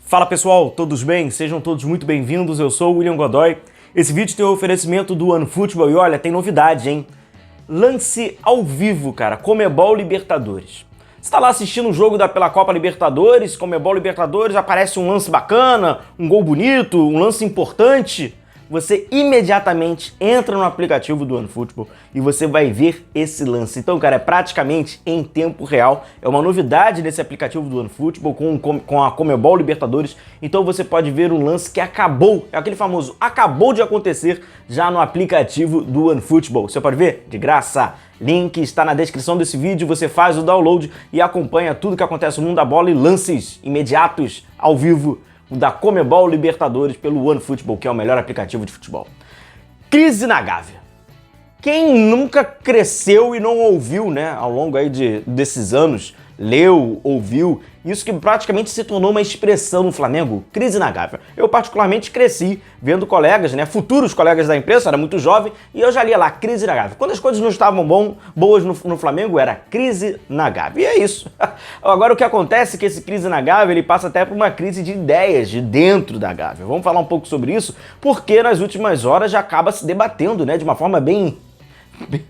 Fala pessoal, todos bem? Sejam todos muito bem-vindos, eu sou o William Godoy. Esse vídeo tem o oferecimento do OneFootball e olha, tem novidade, hein? Lance ao vivo, cara, Conmebol Libertadores. Você tá lá assistindo o jogo pela Copa Libertadores, Conmebol Libertadores, aparece um lance bacana, um gol bonito, um lance importante. Você imediatamente entra no aplicativo do OneFootball e você vai ver esse lance. Então, cara, é praticamente em tempo real. É uma novidade desse aplicativo do OneFootball com a Conmebol Libertadores. Então você pode ver um lance que acabou, é aquele famoso acabou de acontecer já no aplicativo do OneFootball. Você pode ver de graça. Link está na descrição desse vídeo, você faz o download e acompanha tudo que acontece no mundo da bola e lances imediatos, ao vivo, da Conmebol Libertadores pelo OneFootball, que é o melhor aplicativo de futebol. Crise na Gávea. Quem nunca cresceu e não ouviu, né, ao longo aí desses anos, leu, ouviu, isso que praticamente se tornou uma expressão no Flamengo, crise na Gávea. Eu particularmente cresci vendo colegas, né, futuros colegas da imprensa, era muito jovem, e eu já lia lá, crise na Gávea. Quando as coisas não estavam boas no Flamengo, era crise na Gávea. E é isso. Agora o que acontece é que esse crise na Gávea, ele passa até por uma crise de ideias de dentro da Gávea. Vamos falar um pouco sobre isso, porque nas últimas horas já acaba se debatendo, né, de uma forma bem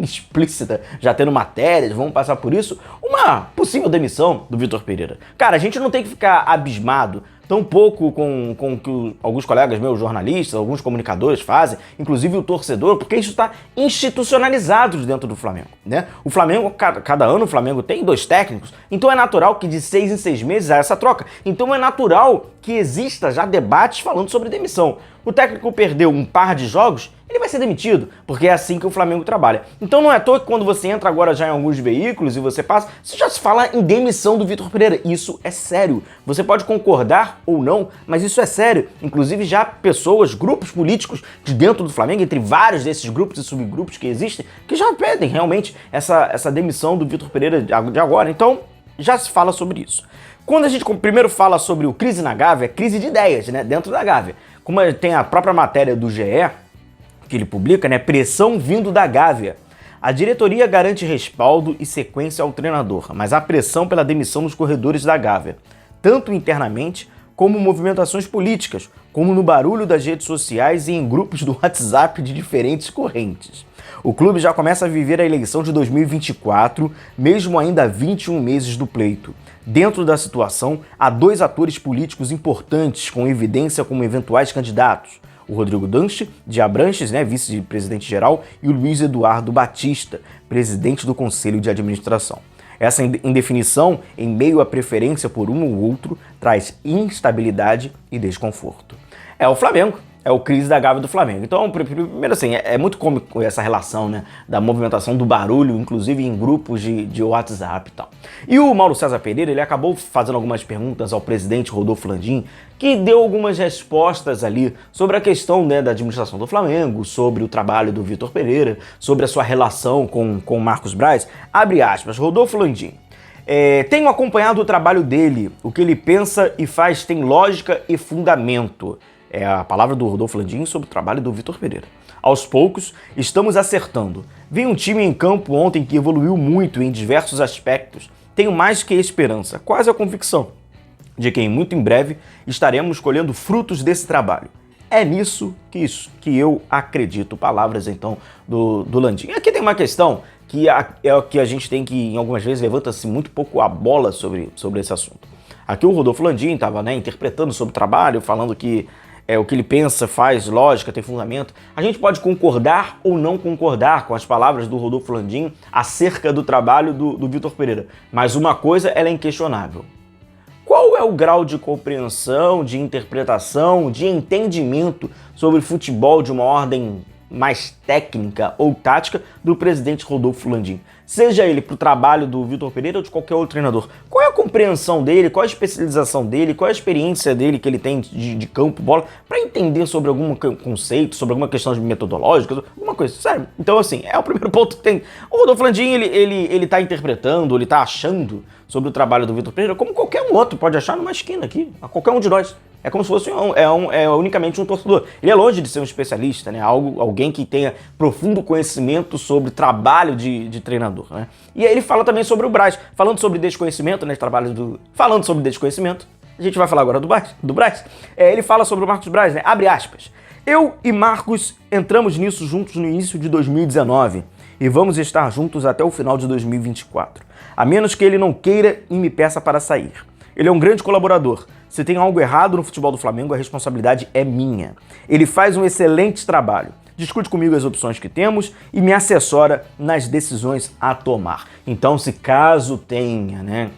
explícita, já tendo matérias, vamos passar por isso, uma possível demissão do Vitor Pereira. Cara, a gente não tem que ficar abismado tão pouco com o que alguns colegas meus, jornalistas, alguns comunicadores fazem, inclusive o torcedor, porque isso está institucionalizado dentro do Flamengo, né? O Flamengo, cada ano o Flamengo tem 2 técnicos, então é natural que de 6 em 6 meses há essa troca. Então é natural que exista já debates falando sobre demissão. O técnico perdeu um par de jogos, ele vai ser demitido, porque é assim que o Flamengo trabalha. Então não é à toa que quando você entra agora já em alguns veículos e você passa, você já se fala em demissão do Vitor Pereira. Isso é sério. Você pode concordar ou não, mas isso é sério. Inclusive já pessoas, grupos políticos de dentro do Flamengo, entre vários desses grupos e subgrupos que existem, que já pedem realmente essa demissão do Vitor Pereira de agora. Então já se fala sobre isso. Quando a gente primeiro fala sobre o crise na Gávea, é crise de ideias, né, dentro da Gávea. Como tem a própria matéria do GE, que ele publica, né, pressão vindo da Gávea. A diretoria garante respaldo e sequência ao treinador, mas há pressão pela demissão nos corredores da Gávea, tanto internamente como movimentações políticas, como no barulho das redes sociais e em grupos do WhatsApp de diferentes correntes. O clube já começa a viver a eleição de 2024, mesmo ainda há 21 meses do pleito. Dentro da situação, há 2 atores políticos importantes com evidência como eventuais candidatos: o Rodrigo Danche de Abranches, né, vice-presidente-geral, e o Luiz Eduardo Batista, presidente do Conselho de Administração. Essa indefinição, em meio à preferência por um ou outro, traz instabilidade e desconforto. É o Flamengo. É o crise da Gávea do Flamengo. Então, primeiro assim, é muito cômico essa relação, né, da movimentação do barulho, inclusive em grupos de WhatsApp e tal. E o Mauro César Pereira, ele acabou fazendo algumas perguntas ao presidente Rodolfo Landim, que deu algumas respostas ali sobre a questão, né, da administração do Flamengo, sobre o trabalho do Vitor Pereira, sobre a sua relação com o Marcos Braz. Abre aspas, Rodolfo Landim. Tenho acompanhado o trabalho dele, o que ele pensa e faz tem lógica e fundamento. É a palavra do Rodolfo Landim sobre o trabalho do Vitor Pereira. Aos poucos, estamos acertando. Vi um time em campo ontem que evoluiu muito em diversos aspectos. Tenho mais que esperança, quase a convicção, de que muito em breve estaremos colhendo frutos desse trabalho. É nisso que eu acredito. Palavras, então, do Landim. Aqui tem uma questão que é o que a gente tem que, em algumas vezes, levanta-se muito pouco a bola sobre esse assunto. Aqui o Rodolfo Landim estava, né, interpretando sobre o trabalho, falando que o que ele pensa, faz, lógica, tem fundamento. A gente pode concordar ou não concordar com as palavras do Rodolfo Landim acerca do trabalho do Vitor Pereira, mas uma coisa ela é inquestionável. Qual é o grau de compreensão, de interpretação, de entendimento sobre futebol de uma ordem mais técnica ou tática do presidente Rodolfo Landim? Seja ele para o trabalho do Vitor Pereira ou de qualquer outro treinador. Qual é a compreensão dele, qual é a especialização dele, qual é a experiência dele que ele tem de campo, bola, para entender sobre algum conceito, sobre alguma questão metodológica, alguma coisa, sério. Então, assim, é o primeiro ponto que tem. O Rodolfo Landim, ele tá interpretando, ele tá achando sobre o trabalho do Vitor Pereira como qualquer um outro pode achar numa esquina aqui, a qualquer um de nós. É como se fosse unicamente um torcedor. Ele é longe de ser um especialista, né? Alguém que tenha profundo conhecimento sobre trabalho de treinador, né? E aí ele fala também sobre o Braz, falando sobre desconhecimento, né? Falando sobre desconhecimento. A gente vai falar agora do Braz. Ele fala sobre o Marcos Braz, né? Abre aspas. Eu e Marcos entramos nisso juntos no início de 2019 e vamos estar juntos até o final de 2024. A menos que ele não queira e me peça para sair. Ele é um grande colaborador. Se tem algo errado no futebol do Flamengo, a responsabilidade é minha. Ele faz um excelente trabalho. Discute comigo as opções que temos e me assessora nas decisões a tomar. Então, se caso tenha, né,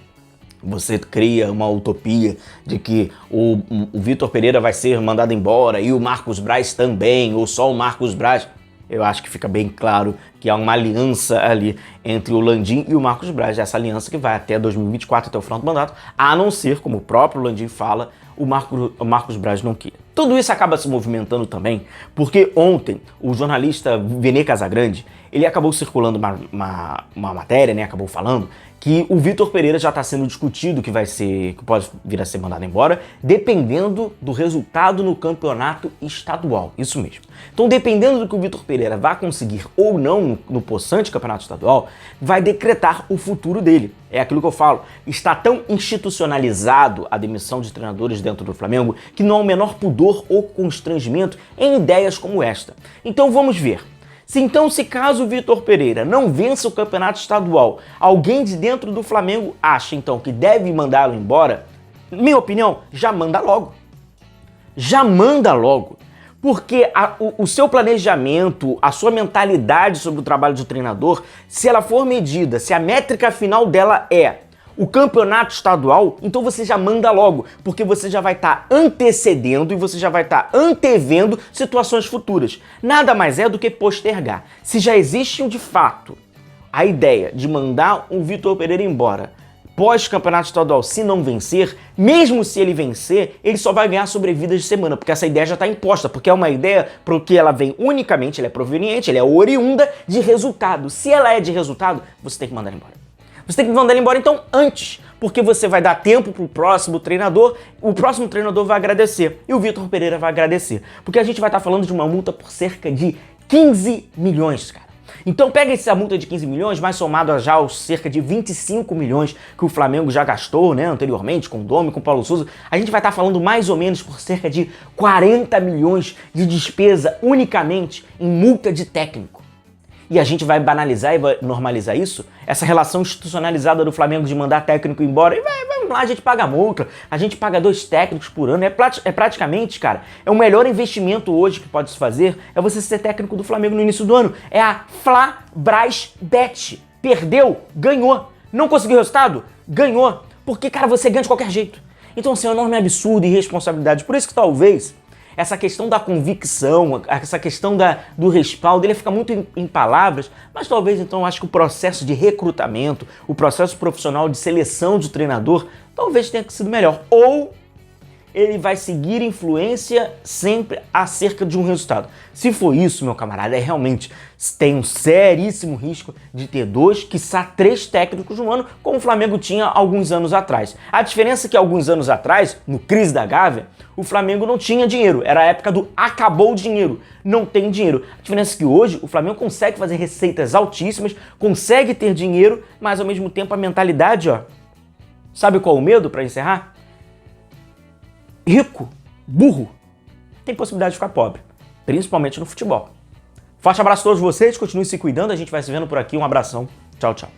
você cria uma utopia de que o Vitor Pereira vai ser mandado embora e o Marcos Braz também, ou só o Marcos Braz, eu acho que fica bem claro que há uma aliança ali entre o Landim e o Marcos Braz, essa aliança que vai até 2024, até o final do mandato, a não ser, como o próprio Landim fala, o Marcos Braz não queira. Tudo isso acaba se movimentando também, porque ontem o jornalista Vene Casagrande, ele acabou circulando uma matéria, né, acabou falando que o Vitor Pereira já está sendo discutido que pode vir a ser mandado embora, dependendo do resultado no campeonato estadual. Isso mesmo. Então, dependendo do que o Vitor Pereira vai conseguir ou não no possante campeonato estadual, vai decretar o futuro dele. É aquilo que eu falo. Está tão institucionalizado a demissão de treinadores dentro do Flamengo que não há o menor pudor ou constrangimento em ideias como esta. Então, vamos ver. Se caso o Vitor Pereira não vença o campeonato estadual, alguém de dentro do Flamengo acha então que deve mandá-lo embora, minha opinião, já manda logo. Já manda logo. Porque o seu planejamento, a sua mentalidade sobre o trabalho de treinador, se ela for medida, se a métrica final dela é o campeonato estadual, então você já manda logo, porque você já vai estar antecedendo e você já vai estar antevendo situações futuras. Nada mais é do que postergar. Se já existe de fato a ideia de mandar o Vitor Pereira embora pós-campeonato estadual, se não vencer, mesmo se ele vencer, ele só vai ganhar sobrevida de semana, porque essa ideia já está imposta, porque é uma ideia porque ela vem unicamente, ela é proveniente, ela é oriunda de resultado. Se ela é de resultado, você tem que mandar embora. Você tem que mandar ele embora então antes, porque você vai dar tempo pro próximo treinador, o próximo treinador vai agradecer e o Vitor Pereira vai agradecer, porque a gente vai estar falando de uma multa por cerca de 15 milhões, cara. Então pega essa multa de 15 milhões, mais somado a já os cerca de 25 milhões que o Flamengo já gastou, né, anteriormente, com o Domi, com o Paulo Souza, a gente vai estar falando mais ou menos por cerca de 40 milhões de despesa unicamente em multa de técnico. E a gente vai banalizar e vai normalizar isso, essa relação institucionalizada do Flamengo de mandar técnico embora, e vamos lá, a gente paga multa, a gente paga 2 técnicos por ano, é praticamente, cara, é o melhor investimento hoje que pode se fazer, é você ser técnico do Flamengo no início do ano, é a Fla-Braz-Bet, perdeu, ganhou, não conseguiu resultado, ganhou, porque, cara, você ganha de qualquer jeito. Então, assim, é um enorme absurdo e irresponsabilidade, por isso que talvez essa questão da convicção, essa questão do respaldo, ele fica muito em palavras, mas talvez então eu acho que o processo de recrutamento, o processo profissional de seleção de treinador, talvez tenha sido melhor. Ou ele vai seguir influência sempre acerca de um resultado. Se for isso, meu camarada, realmente tem um seríssimo risco de ter 2, quiçá 3 técnicos no ano, como o Flamengo tinha alguns anos atrás. A diferença é que alguns anos atrás, no crise da Gávea, o Flamengo não tinha dinheiro. Era a época do acabou o dinheiro, não tem dinheiro. A diferença é que hoje o Flamengo consegue fazer receitas altíssimas, consegue ter dinheiro, mas ao mesmo tempo a mentalidade, ó, sabe qual é o medo para encerrar? Rico, burro, tem possibilidade de ficar pobre, principalmente no futebol. Forte abraço a todos vocês, continuem se cuidando, a gente vai se vendo por aqui, um abração, tchau, tchau.